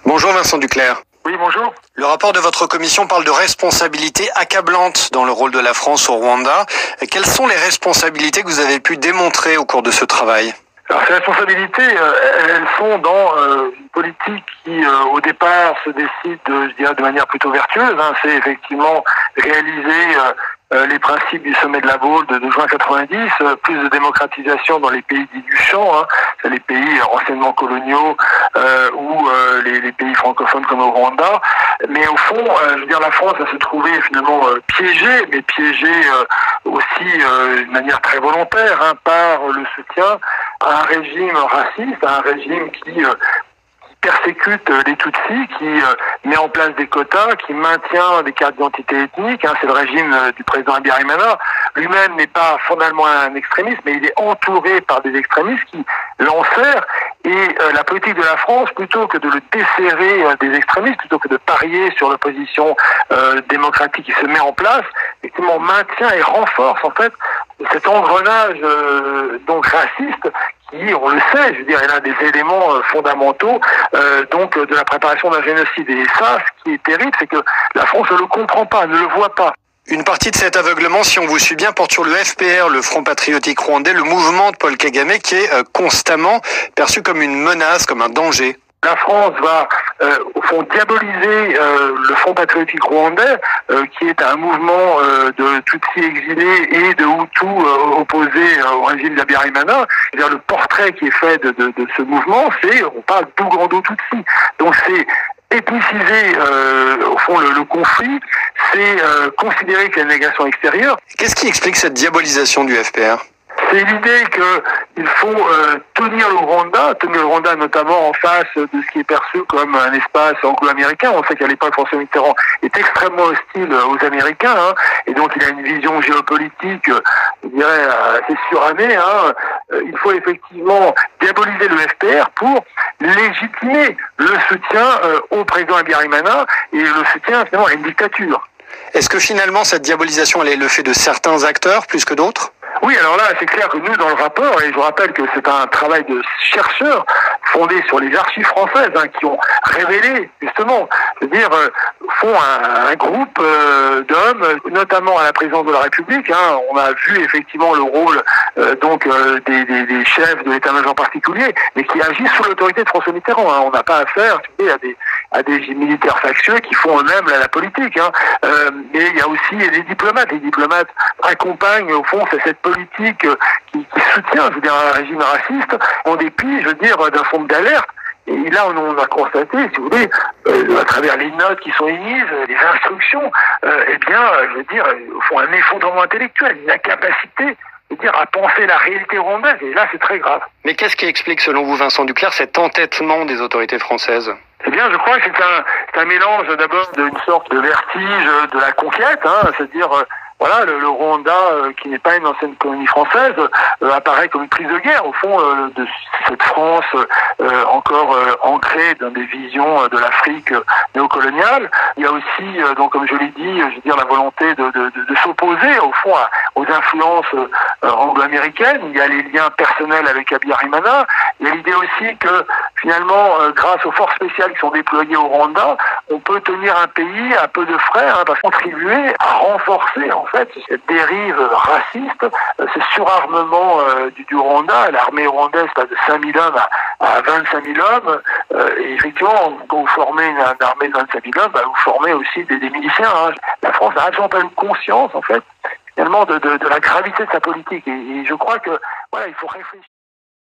Bonjour Vincent Duclerc. Oui, bonjour. Le rapport de votre commission parle de responsabilités accablantes dans le rôle de la France au Rwanda. Quelles sont les responsabilités que vous avez pu démontrer au cours de ce travail ? Alors, ces responsabilités, elles sont dans une politique qui, au départ, se décide, je dirais, de manière plutôt vertueuse. C'est effectivement réaliser les principes du sommet de la Baule de juin 90, plus de démocratisation dans les pays dits du champ, c'est les pays anciennement coloniaux ou les pays francophones comme au Rwanda. Mais au fond, je veux dire, la France va se trouver finalement piégée, mais piégée aussi de manière très volontaire par le soutien à un régime raciste, à un régime qui persécute les Tutsis, qui met en place des quotas, qui maintient des cartes d'identité ethnique. C'est le régime du président Habyarimana. Lui-même n'est pas fondamentalement un extrémiste, mais il est entouré par des extrémistes qui l'enserrent. Et la politique de la France, plutôt que de le desserrer des extrémistes, plutôt que de parier sur l'opposition démocratique qui se met en place, effectivement maintient et renforce en fait cet engrenage donc raciste qui, on le sait, je veux dire, est l'un des éléments fondamentaux donc de la préparation d'un génocide. Et ça, ce qui est terrible, c'est que la France ne le comprend pas, ne le voit pas. Une partie de cet aveuglement, si on vous suit bien, porte sur le FPR, le Front Patriotique Rwandais, le mouvement de Paul Kagame, qui est constamment perçu comme une menace, comme un danger. La France va, au fond, diaboliser le Front Patriotique Rwandais, qui est un mouvement de Tutsis exilés et de Hutus opposés au régime d'Habyarimana. C'est-à-dire le portrait qui est fait de ce mouvement, c'est, on parle d'Ougando Tutsi. Donc c'est ethniciser, au fond, le conflit, c'est considérer qu'il y a une négation extérieure. Qu'est-ce qui explique cette diabolisation du FPR ? C'est l'idée qu'il faut tenir le Rwanda notamment en face de ce qui est perçu comme un espace anglo-américain. On sait qu'à l'époque, François Mitterrand est extrêmement hostile aux Américains, et donc il a une vision géopolitique, je dirais, assez surannée. Il faut effectivement diaboliser le FPR pour légitimer le soutien au président Habyarimana et le soutien finalement à une dictature. Est-ce que finalement cette diabolisation elle est le fait de certains acteurs plus que d'autres ? Oui, alors là, c'est clair que nous, dans le rapport, et je vous rappelle que c'est un travail de chercheurs fondé sur les archives françaises qui ont révélé, justement, c'est-à-dire, font un groupe d'hommes, notamment à la présidence de la République. On a vu effectivement le rôle des chefs de l'état-major particulier, mais qui agissent sous l'autorité de François Mitterrand. On n'a pas affaire à des militaires factieux qui font eux-mêmes la politique. Et il y a aussi les diplomates. Les diplomates accompagnent, au fond, cette politique qui soutient, je veux dire, un régime raciste, en dépit, je veux dire, d'un fond d'alerte. Et là, on a constaté, si vous voulez, à travers les notes qui sont émises, les instructions, je veux dire, font un effondrement intellectuel, une incapacité, je veux dire, à penser la réalité rwandaise. Et là, c'est très grave. Mais qu'est-ce qui explique, selon vous, Vincent Duclerc, cet entêtement des autorités françaises ? Eh bien, je crois que c'est un mélange d'abord d'une sorte de vertige de la conquête, c'est-à-dire voilà, le Rwanda, qui n'est pas une ancienne colonie française, apparaît comme une prise de guerre, au fond, de cette France encore ancrée dans des visions de l'Afrique néocoloniale. Il y a aussi, donc comme je l'ai dit, je veux dire, la volonté de s'opposer, au fond, aux influences anglo-américaines. Il y a les liens personnels avec Habyarimana. Il y a l'idée aussi que, finalement, grâce aux forces spéciales qui sont déployées au Rwanda, on peut tenir un pays à peu de frais, parce qu'on contribuer à renforcer, en fait, cette dérive raciste, ce surarmement du Rwanda. L'armée rwandaise passe de 5 000 hommes à 25 000 hommes. Et effectivement, quand vous formez une armée de 25 000 hommes, vous formez aussi des miliciens. La France n'a absolument pas eu conscience, en fait, finalement, de la gravité de sa politique. Et je crois que, voilà, il faut réfléchir.